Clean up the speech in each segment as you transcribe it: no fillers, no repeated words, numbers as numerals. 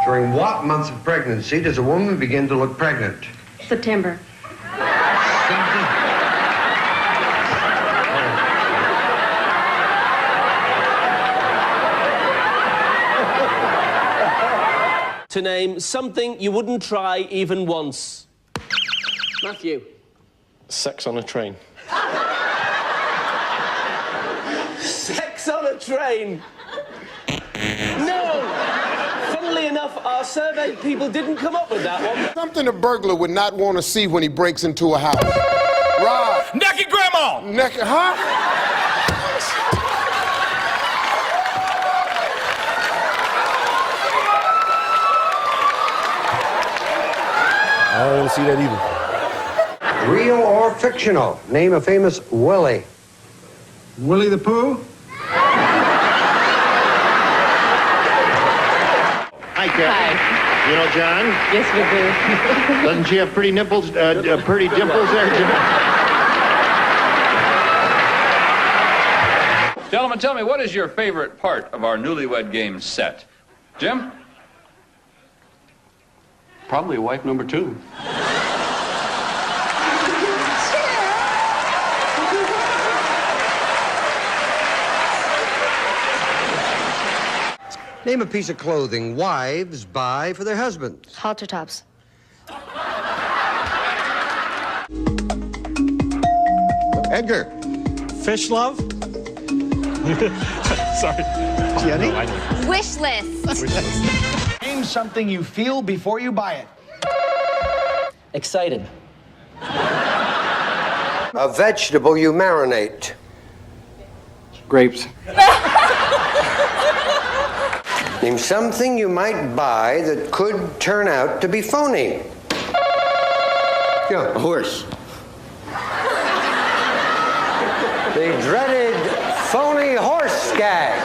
During what month of pregnancy does a woman begin to look pregnant? September. To name something you wouldn't try even once. Matthew. Sex on a train. Sex on a train. No! Funnily enough, our survey people didn't come up with that one. Something a burglar would not want to see when he breaks into a house. Rob. Naked grandma! Naked, huh? I don't want to see that either. Real or fictional? Name a famous Willie. Willie the Pooh? Hi, Kathy. Hi. You know John? Yes, we do. Doesn't she have pretty nipples, pretty dimples there, Jim? Gentlemen, tell me, what is your favorite part of our Newlywed Game set? Jim? Probably wife number 2. Name a piece of clothing wives buy for their husbands. Halter tops. Edgar. Fish love? Sorry. Jenny? No, I know. Wish list. Name something you feel before you buy it. Excited. A vegetable you marinate. Grapes. Name something you might buy that could turn out to be phony. A horse. The dreaded phony horse gag.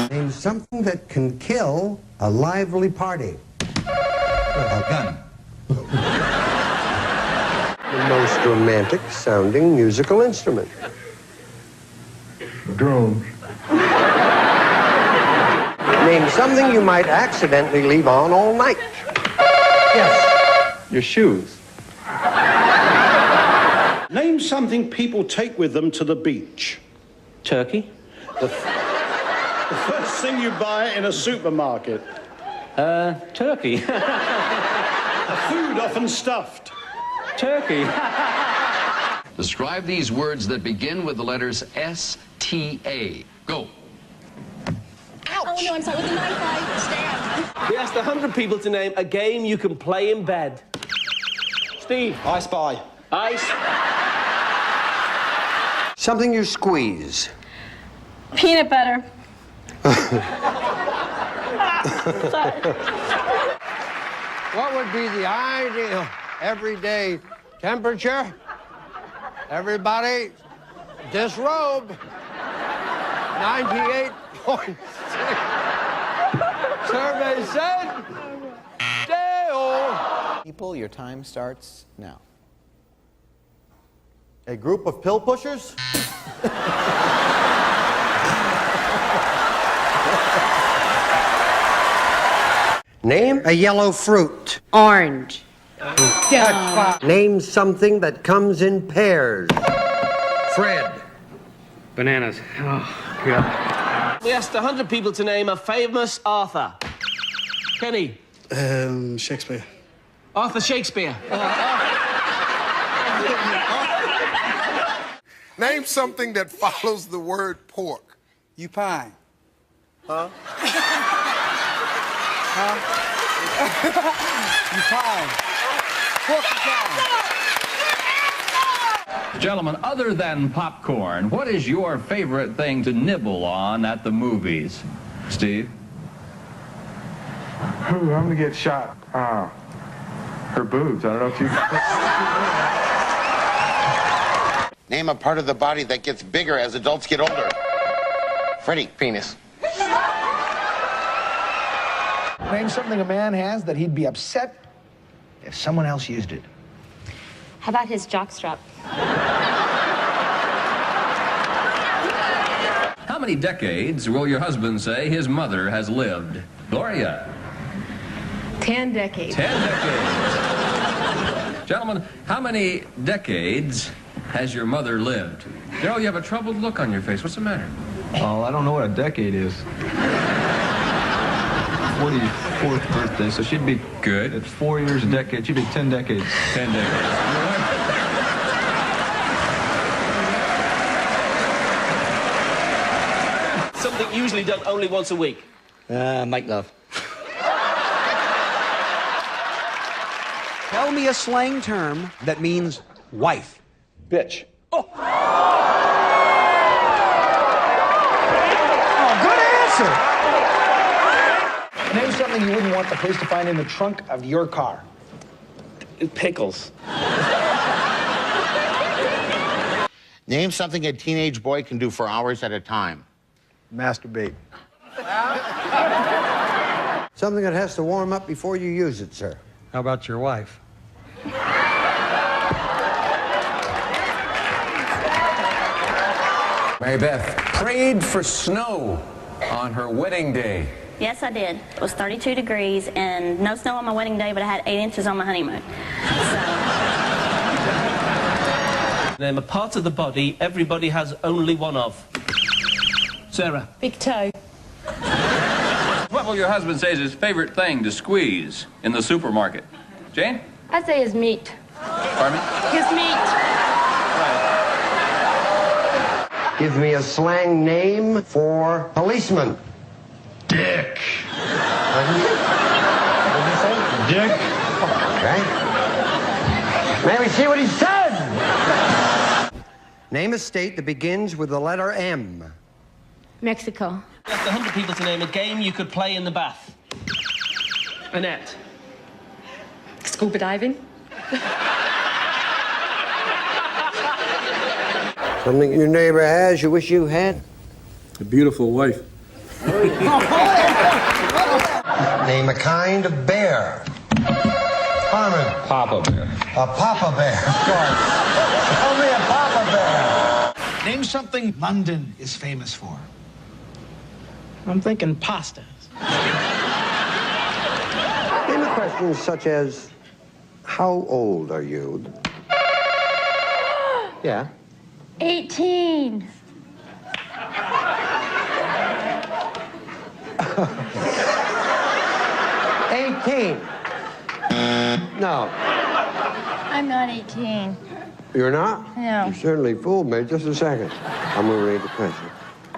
Name something that can kill a lively party. A gun. The most romantic sounding musical instrument. Drone. Name something you might accidentally leave on all night. Yes. Your shoes. Name something people take with them to the beach. Turkey. The first thing you buy in a supermarket. Turkey. A food often stuffed. Turkey. Describe these words that begin with the letters S-T-A. Go. Oh, no, I'm sorry. With a knife, I stabbed. We asked 100 people to name a game you can play in bed. Steve. I Spy. Ice. Something you squeeze. Peanut butter. What would be the ideal everyday temperature? Everybody, disrobe. 98.6. Survey said, Dale. People, your time starts now. A group of pill pushers? Name a yellow fruit. Orange. Name something that comes in pairs. Fred. Bananas. Oh, God. We asked 100 people to name a famous author. Kenny. Shakespeare. Arthur Shakespeare. Name something that follows the word pork. You pie. Huh? You pie. Pork pie. Gentlemen, other than popcorn, what is your favorite thing to nibble on at the movies? Steve? I'm gonna get shot. Her boobs. I don't know if you... Name a part of the body that gets bigger as adults get older. Freddie. Penis. Name something a man has that he'd be upset if someone else used it. How about his jockstrap? How many decades will your husband say his mother has lived? Gloria? 10 decades. 10 decades. Gentlemen, how many decades has your mother lived? Daryl, you have a troubled look on your face. What's the matter? Oh, I don't know what a decade is. 44th birthday, so she'd be Good. at 4 years a decade. She'd be 10 decades. 10 decades. Something usually done only once a week. Make love. Tell me a slang term that means wife. Bitch. Oh, good answer. Name something you wouldn't want the police to find in the trunk of your car. Pickles. Name something a teenage boy can do for hours at a time. Masturbate. Something that has to warm up before you use it, sir. How about your wife? Mary Beth prayed for snow on her wedding day. Yes, I did. It was 32 degrees and no snow on my wedding day, but I had 8 inches on my honeymoon. So. Name a part of the body everybody has only one of. Sarah. Big toe. What will your husband say is his favorite thing to squeeze in the supermarket? Jane? I'd say his meat. Pardon me? His meat. Give me a slang name for policeman. Dick. What did you say? Dick. Okay. May we see what he said? Name a state that begins with the letter M. Mexico. After 100 people to name a game you could play in the bath. Annette. Scuba diving. Something your neighbor has you wish you had? A beautiful wife. Name a kind of bear. Harmon. Papa Bear. A papa bear, of course. Tell me a papa bear. Name something London is famous for. I'm thinking pastas. Name a question such as, how old are you? Yeah. 18. No. I'm not 18. You're not? No. You certainly fooled me. Just a second. I'm going to read the question.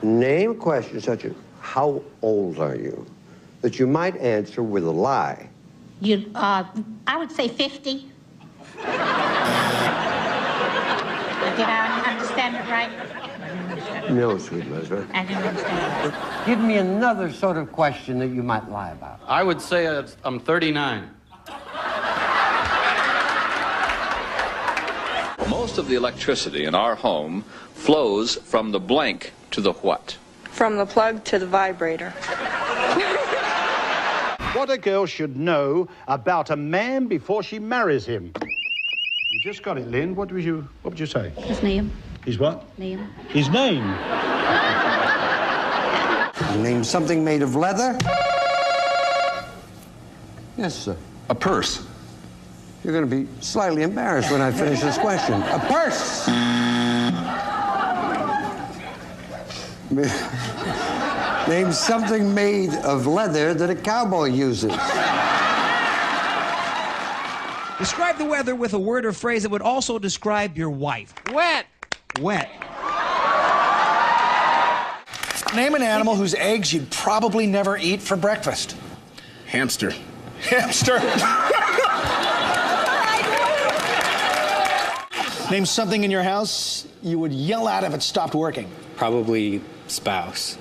Name a question such as, how old are you? That you might answer with a lie. I would say 50. Did I understand it right? No, sweet Elizabeth. I didn't understand it. Give me another sort of question that you might lie about. I would say I'm 39. Most of the electricity in our home flows from the blank to the what? From the plug to the vibrator. What a girl should know about a man before she marries him. You just got it, Lynn. What would you say? His name. His what? Name. His name. Name something made of leather. Yes, sir. A purse. You're going to be slightly embarrassed when I finish this question. A purse! Name something made of leather that a cowboy uses. Describe the weather with a word or phrase that would also describe your wife. Wet. Wet. Name an animal whose eggs you'd probably never eat for breakfast. Hamster. Hamster. Name something in your house you would yell at if it stopped working. Probably spouse.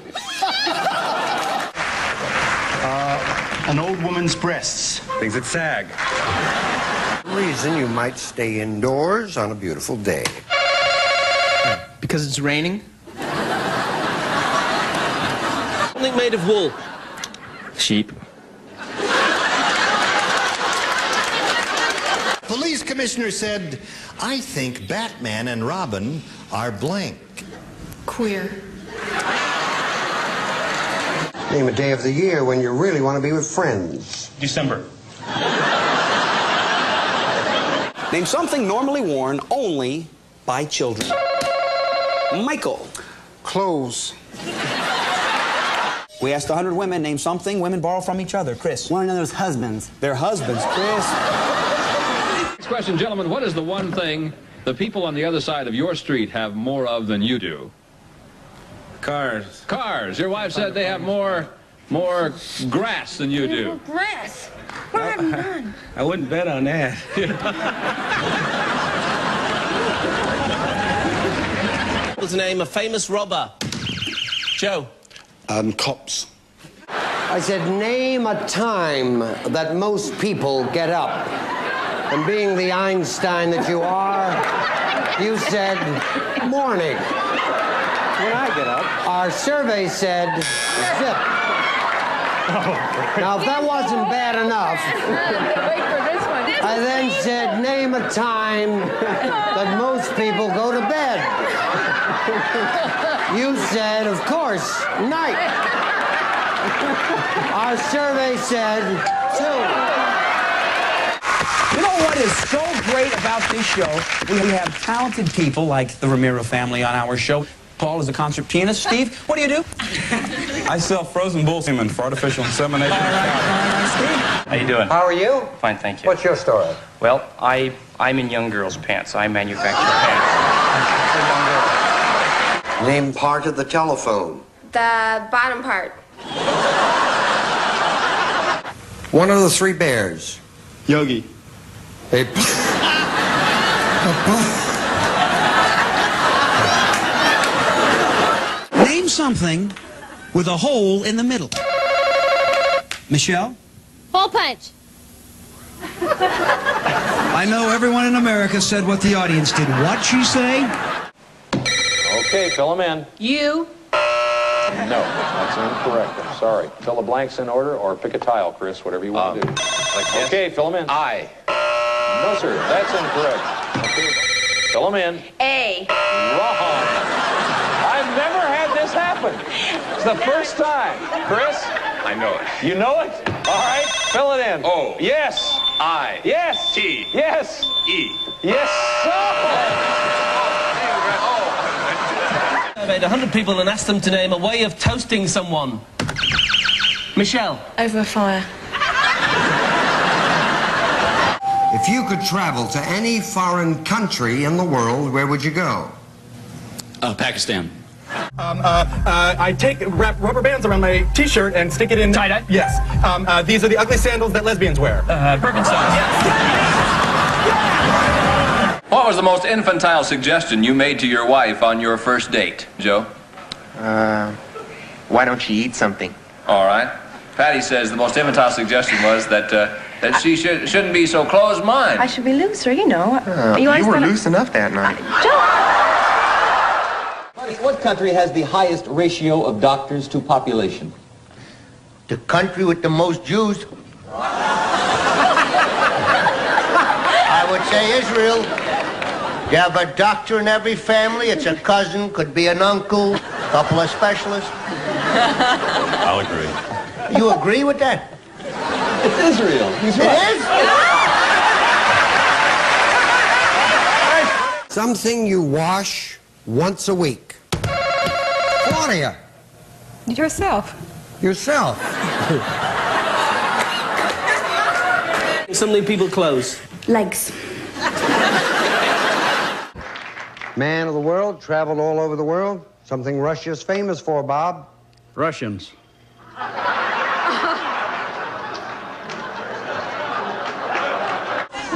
An old woman's breasts. Things that sag. Reason you might stay indoors on a beautiful day. Because it's raining. Something made of wool. Sheep. Police commissioner said, I think Batman and Robin are blank. Queer. Name a day of the year when you really want to be with friends. December. Name something normally worn only by children. Michael. Clothes. We asked 100 women, name something women borrow from each other. Chris. One another's husbands. Their husbands, Chris. Next question, gentlemen. What is the one thing the people on the other side of your street have more of than you do? Cars. Cars. Your wife said they have more grass than you do. Grass. Where have you gone? I wouldn't bet on that. To name a famous robber. Joe. Cops. I said, name a time that most people get up. And being the Einstein that you are, you said morning. When I get up. Our survey said zip. Now, if that wasn't bad enough, Wait for this one. I then said, name a time that most people go to bed. You said, of course, night. Our survey said 2. You know what is so great about this show? We have talented people like the Ramiro family on our show. Paul is a concert pianist. Steve, what do you do? I sell frozen bull semen for artificial insemination. All right, Steve. How you doing? How are you? Fine, thank you. What's your story? Well, I'm in young girls' pants. I manufacture pants. Name part of the telephone. The bottom part. One of the 3 bears. Yogi. Name something with a hole in the middle. Michelle? Hole punch. I know everyone in America said what the audience did. What'd she say? Okay, fill them in. You. No, that's incorrect. I'm sorry. Fill the blanks in order or pick a tile, Chris, whatever you want to do. Okay, fill them in. I. No, sir, that's incorrect. Okay. Fill them in. A. Wrong. I've never had this happen. It's the first time. Chris? I know it. You know it? All right, fill it in. O. Yes. I. Yes. T. Yes. E. Yes, I made 100 people and asked them to name a way of toasting someone. Michelle. Over a fire. If you could travel to any foreign country in the world, where would you go? Pakistan. I wrap rubber bands around my t-shirt and stick it in... Tie-dye? Yes. These are the ugly sandals that lesbians wear. Birkenstocks. What was the most infantile suggestion you made to your wife on your first date, Joe? Why don't you eat something? All right. Patty says the most infantile suggestion was that she shouldn't be so closed-minded. I should be looser, you know. You were loose enough that night. What country has the highest ratio of doctors to population? The country with the most Jews. I would say Israel. You have a doctor in every family. It's a cousin, could be an uncle, a couple of specialists. I'll agree. You agree with that? It's Israel. He's right. It is? Something you wash once a week. Claudia. Yourself. Yourself. Something people close. Legs. Man of the world, traveled all over the world. Something Russia's famous for, Bob. Russians.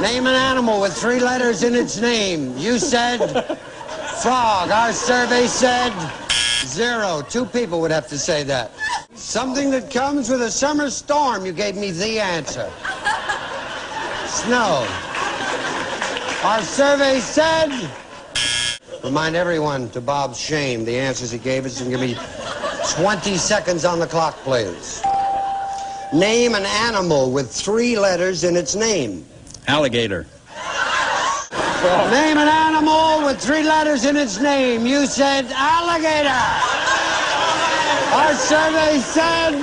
Name an animal with 3 letters in its name. You said frog. Our survey said 0. 2 people would have to say that. Something that comes with a summer storm. You gave me the answer. Snow. Our survey said... Remind everyone, to Bob's shame, the answers he gave us, and give me 20 seconds on the clock, please. Name an animal with 3 letters in its name. Alligator. Name an animal with 3 letters in its name. You said alligator. Our survey said